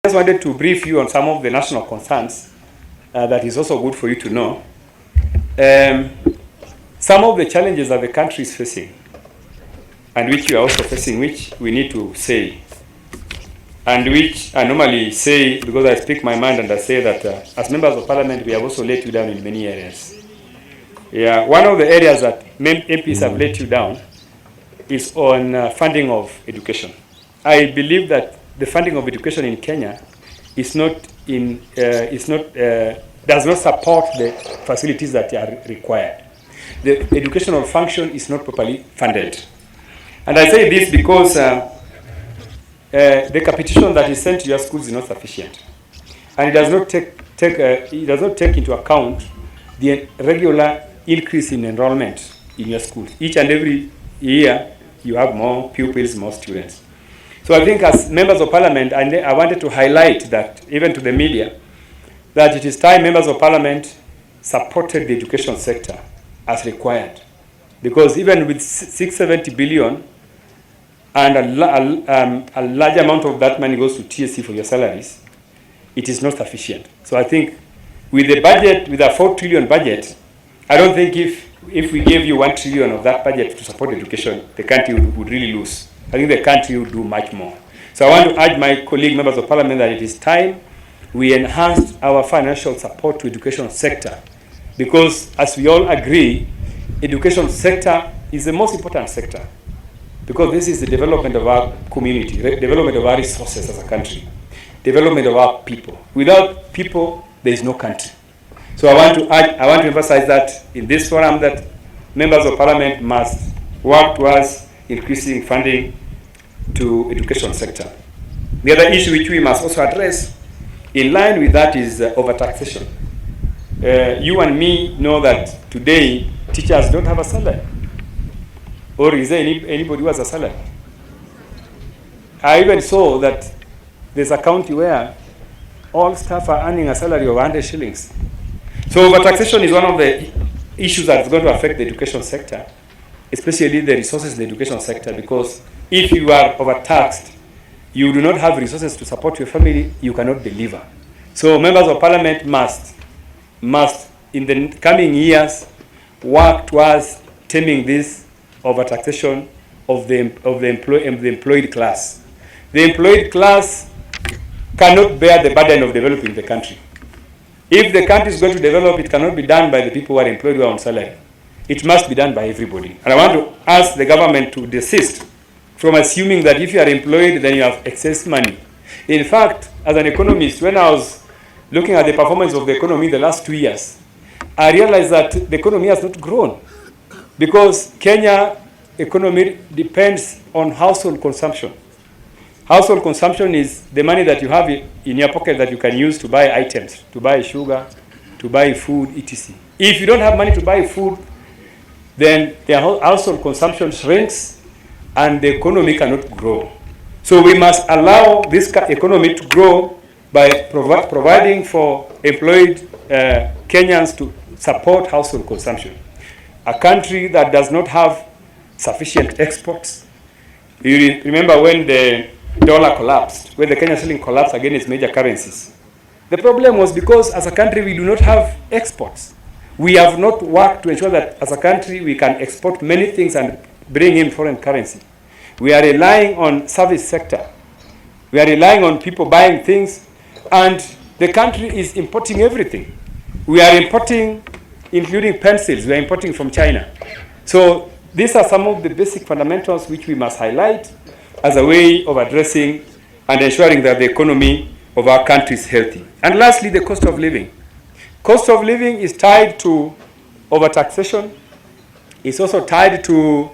I just wanted to brief you on some of the national concerns that is also good for you to know. Some of the challenges that the country is facing and which you are also facing, which we need to say, and which I normally say because I speak my mind and I say that as members of parliament we have also let you down in many areas. Yeah, one of the areas that MPs have let you down is on funding of education. I believe that the funding of education in Kenya is not does not support the facilities that are required. The educational function is not properly funded, and I say this because the capitation that is sent to your schools is not sufficient, and it does not take into account the regular increase in enrollment in your schools. Each and every year you have more pupils, more students. So I think as members of parliament, I wanted to highlight that even to the media, that it is time members of parliament supported the education sector as required. Because even with 670 billion and a large amount of that money goes to TSC for your salaries, it is not sufficient. So I think with the budget, with a 4 trillion budget, I don't think if we gave you 1 trillion of that budget to support education, the country would really lose. I think the country will do much more. So I want to urge my colleague members of parliament that it is time we enhance our financial support to education sector, because as we all agree, education sector is the most important sector, because this is the development of our community, development of our resources as a country, development of our people. Without people, there is no country. So I want to emphasize that in this forum that members of parliament must work towards increasing funding to education sector. The other issue which we must also address in line with that is overtaxation. You and me know that today teachers don't have a salary. Or is there anybody who has a salary? I even saw that there's a county where all staff are earning a salary of 100 shillings. So overtaxation is one of the issues that's going to affect the education sector, especially the resources in the education sector, because if you are overtaxed, you do not have resources to support your family, you cannot deliver. So members of parliament must in the coming years work towards taming this overtaxation of the employed class. The employed class cannot bear the burden of developing the country. If the country is going to develop, it cannot be done by the people who are employed who are on salary. It must be done by everybody. And I want to ask the government to desist from assuming that if you are employed, then you have excess money. In fact, as an economist, when I was looking at the performance of the economy in the last 2 years, I realized that the economy has not grown, because Kenya economy depends on household consumption. Household consumption is the money that you have in your pocket that you can use to buy items, to buy sugar, to buy food, etc. If you don't have money to buy food, then the household consumption shrinks and the economy cannot grow. So we must allow this economy to grow by providing for employed Kenyans to support household consumption. A country that does not have sufficient exports. You remember when the dollar collapsed, when the Kenyan shilling collapsed against major currencies. The problem was because as a country we do not have exports. We have not worked to ensure that as a country we can export many things and bring in foreign currency. We are relying on service sector. We are relying on people buying things, and the country is importing everything. We are importing, including pencils, we are importing from China. So these are some of the basic fundamentals which we must highlight as a way of addressing and ensuring that the economy of our country is healthy. And lastly, the cost of living. Cost of living is tied to overtaxation. It's also tied to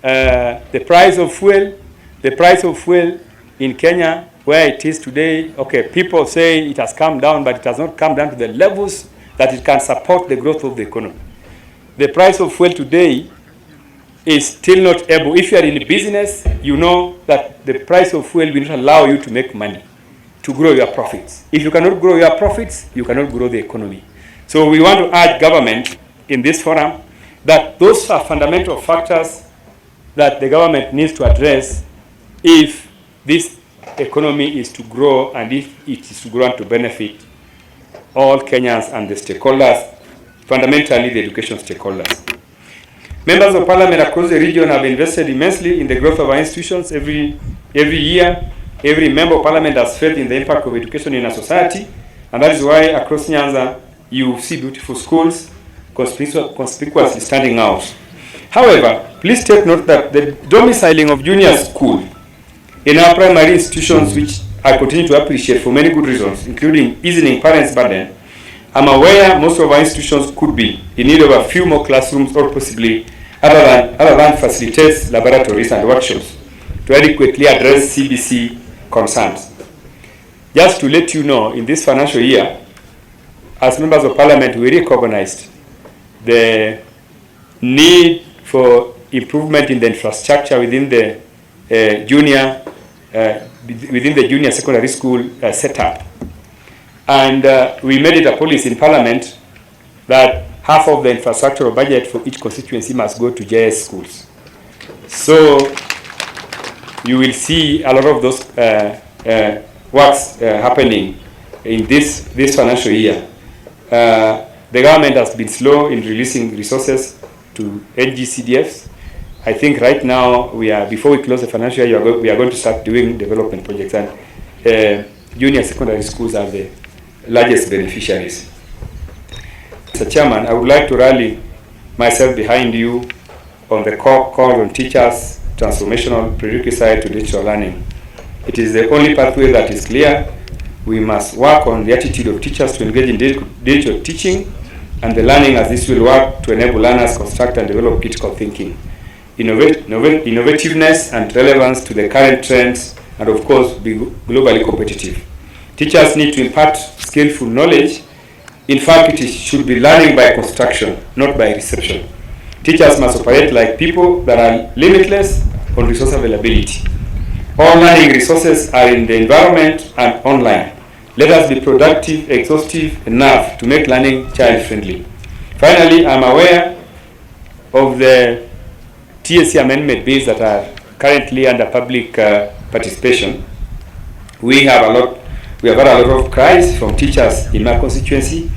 the price of fuel. The price of fuel in Kenya, where it is today, okay, people say it has come down, but it has not come down to the levels that it can support the growth of the economy. The price of fuel today is still not able. If you are in business, you know that the price of fuel will not allow you to make money, to grow your profits. If you cannot grow your profits, you cannot grow the economy. So we want to urge government in this forum that those are fundamental factors that the government needs to address if this economy is to grow, and if it is to grow and to benefit all Kenyans and the stakeholders, fundamentally the education stakeholders. Members of Parliament across the region have invested immensely in the growth of our institutions. Every year, every member of Parliament has faith in the impact of education in our society, and that is why across Nyanza you see beautiful schools conspicuously standing out. However, please take note that the domiciling of junior school in our primary institutions, which I continue to appreciate for many good reasons, including easing parents' burden, I'm aware most of our institutions could be in need of a few more classrooms, or possibly other than facilitates laboratories and workshops to adequately address CBC concerns. Just to let you know, in this financial year, as members of Parliament, we recognized the need for improvement in the infrastructure within the junior secondary school setup, and we made it a policy in Parliament that half of the infrastructural budget for each constituency must go to JS schools. So you will see a lot of those works happening in this financial year. The government has been slow in releasing resources to NGCDFs. I think right now before we close the financial year, we are going to start doing development projects, and junior secondary schools are the largest beneficiaries. Mr. Chairman, I would like to rally myself behind you on the call on teachers' transformational prerequisite to digital learning. It is the only pathway that is clear. We must work on the attitude of teachers to engage in digital teaching and the learning, as this will work to enable learners construct and develop critical thinking, innovativeness and relevance to the current trends, and of course be globally competitive. Teachers need to impart skillful knowledge. In fact, it should be learning by construction, not by reception. Teachers must operate like people that are limitless on resource availability. All learning resources are in the environment and online. Let us be productive, exhaustive enough to make learning child-friendly. Finally, I'm aware of the TSC amendment bills that are currently under public participation. We have had a lot of cries from teachers in my constituency,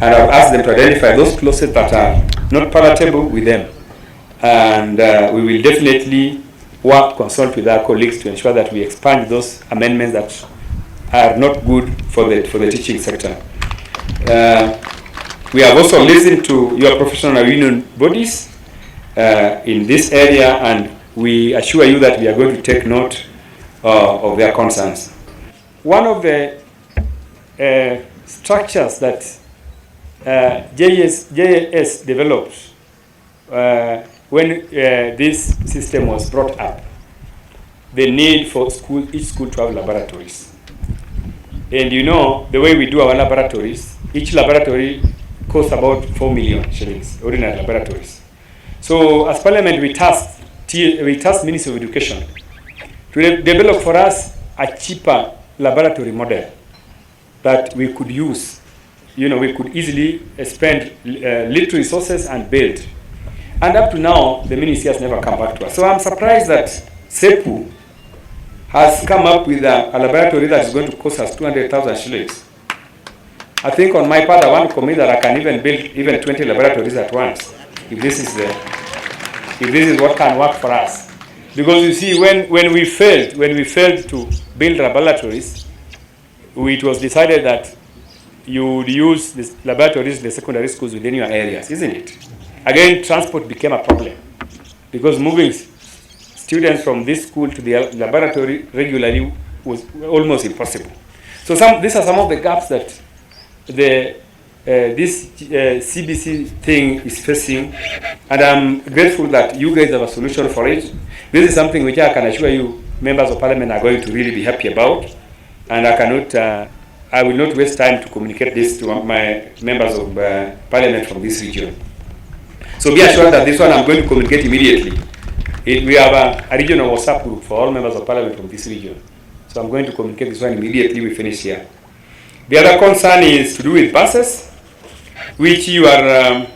and I've asked them to identify those clauses that are not palatable with them. And we will definitely consult with our colleagues to ensure that we expand those amendments that are not good for the teaching sector. We have also listened to your professional union bodies in this area, and we assure you that we are going to take note of their concerns. One of the structures that JS developed when this system was brought up, the need for each school to have laboratories. And you know, the way we do our laboratories, each laboratory costs about 4 million shillings, ordinary laboratories. So as Parliament, we tasked Ministry of Education to develop for us a cheaper laboratory model that we could use. You know, we could easily spend little resources and build. And up to now, the ministry has never come back to us. So I'm surprised that SEPU has come up with a laboratory that is going to cost us 200,000 shillings. I think on my part, I want to commit that I can even build even 20 laboratories at once, if this is what can work for us. Because you see, when we failed to build laboratories, it was decided that you would use these laboratories in the secondary schools within your areas, isn't it? Again, transport became a problem, because moving students from this school to the laboratory regularly was almost impossible. So these are some of the gaps that this CBC thing is facing, and I'm grateful that you guys have a solution for it. This is something which I can assure you members of Parliament are going to really be happy about, and I will not waste time to communicate this to my members of Parliament from this region. So be assured that this one I'm going to communicate immediately. We have a regional WhatsApp group for all members of Parliament from this region. So I'm going to communicate this one immediately we finish here. The other concern is to do with buses, which you are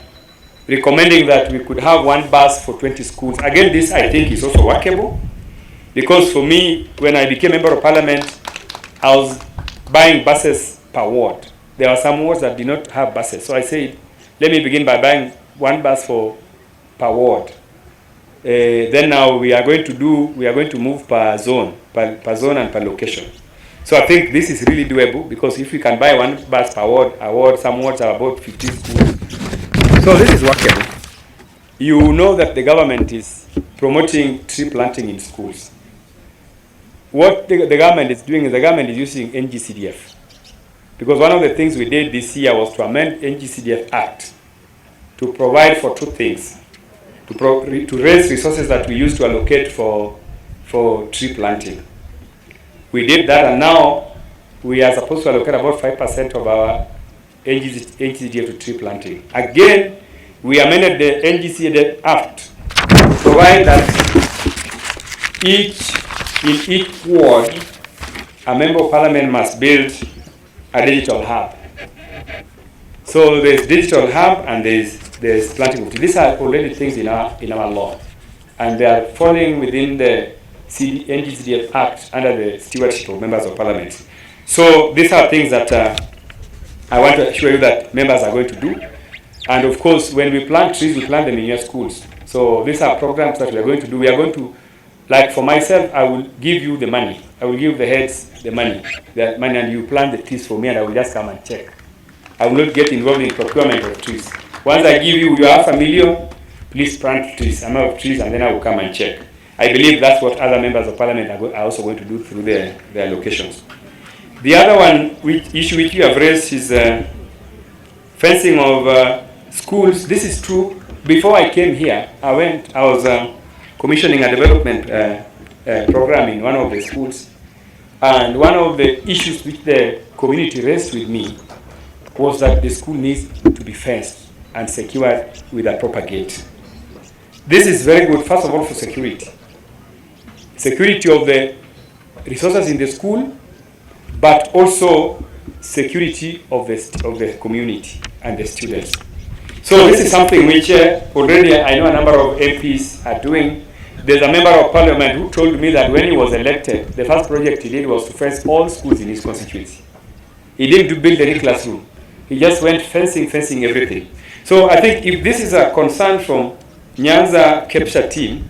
recommending that we could have one bus for 20 schools. Again, this I think is also workable. Because for me, when I became member of parliament, I was buying buses per ward. There are some wards that did not have buses. So I said, let me begin by buying one bus per ward. Then now we are going to move per zone and per location. So I think this is really doable, because if we can buy one bus per ward, some wards are about 15 schools. So this is workable. You know that the government is promoting tree planting in schools. What the government is doing is the government is using NGCDF. Because one of the things we did this year was to amend NGCDF Act to provide for two things. To raise resources that we used to allocate for tree planting. We did that, and now we are supposed to allocate about 5% of our NGCDF to tree planting. Again, we amended the NGCDF Act to provide that in each ward, a member of parliament must build a digital hub. So there's digital hub and there's planting of trees. These are already things in our law, and they are falling within the NGCDF Act under the stewardship of members of parliament. So these are things that I want to assure you that members are going to do. And of course, when we plant trees, we plant them in your schools. So these are programs that we are going to do. We are going to, like for myself, I will give you the money. I will give the heads the money, and you plant the trees for me, and I will just come and check. I will not get involved in procurement of trees. Once I give you your $500,000, please plant trees, amount of trees, and then I will come and check. I believe that's what other members of parliament are also going to do through their allocations. The other issue which you have raised is fencing of schools. This is true. Before I came here, I was commissioning a development program in one of the schools, and one of the issues which the community raised with me was that the school needs to be fenced and secured with a proper gate. This is very good, first of all, for security. Security of the resources in the school, but also security of the community and the students. So this is something which already I know a number of MPs are doing. There's a member of parliament who told me that when he was elected, the first project he did was to fence all schools in his constituency. He didn't build any classroom. He just went fencing everything. So I think if this is a concern from Nyanza capture team,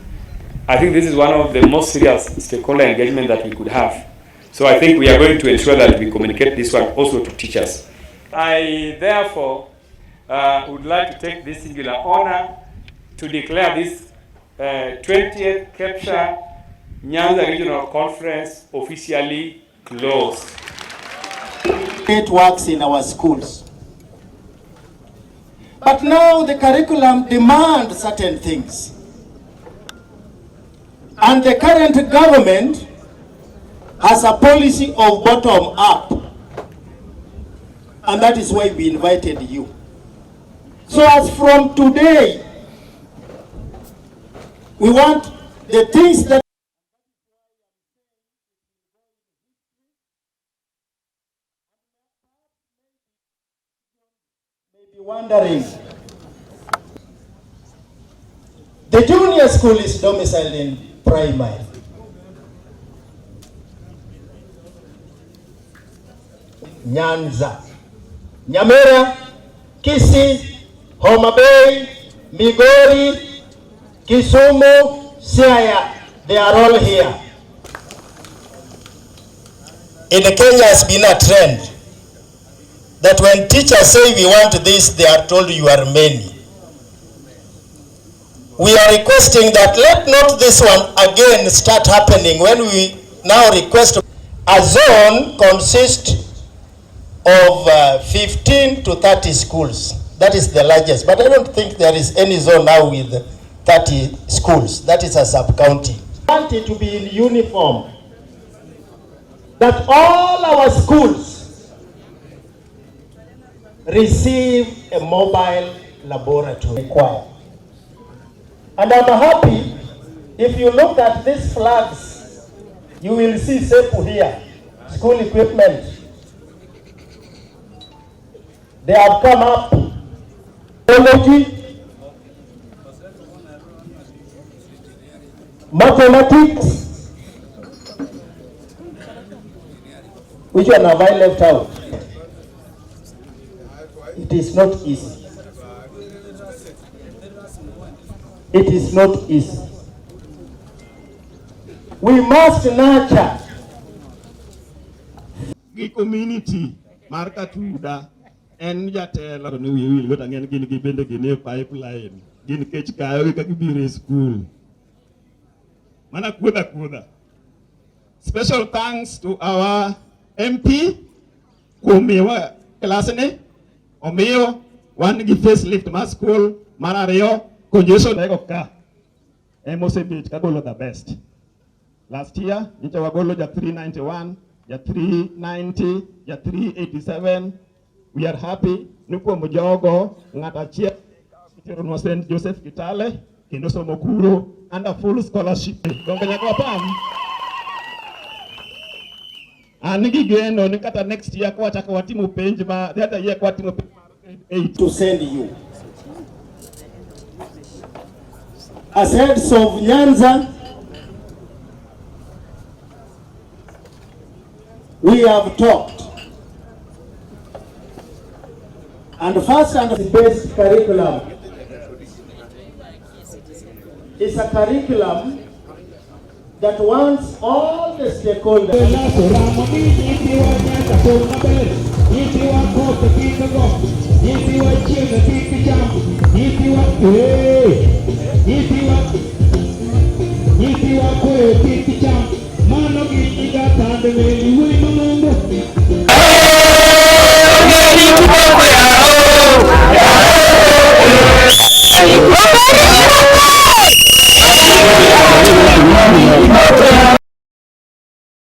I think this is one of the most serious stakeholder engagement that we could have. So I think we are going to ensure that we communicate this one also to teachers. I therefore would like to take this singular honor to declare this 20th capture Nyanza Regional Conference officially closed. It works in our schools. But now the curriculum demands certain things. And the current government has a policy of bottom up. And that is why we invited you. So as from today, we want the things that may be wondering. The junior school is domiciled in primary. Nyanza, Nyamira, Kisii, Homa Bay, Migori, Kisumu, Siaya, they are all here. In Kenya has been a trend that when teachers say we want this, they are told you are many. We are requesting that let not this one again start happening when we now request. A zone consists of 15 to 30 schools. That is the largest. But I don't think there is any zone now with 30 schools. That is a sub-county. We want it to be in uniform. That all our schools receive a mobile laboratory required. And I'm happy, if you look at these flags, you will see SEPU here, school equipment. They have come up, biology, mathematics, Which one have I left out? It is not easy. It is not easy. We must nurture the community. Marka Tuda and Yatela no we will go again gin pipeline. Gin catch kayo kakibiri school. Mana kuda. Special thanks to our MP Kumewa Klasene Omeo one give facelift ma school Marario congestion ka Mose Beach Kabolo the best. Last year, Incha Wagolo ja 391, ja 390, ja 387. We are happy. Nuko Mojogo, Ngata Chia, St. Joseph Kitale, Kindoso Mokuro, and a full scholarship. And again, on Nikata next year, Kwatimu Penjima, the other year, Kwatimu 8 to send you. As heads of Nyanza, we have talked. And first and the best curriculum is a curriculum that wants all the stakeholders. Mano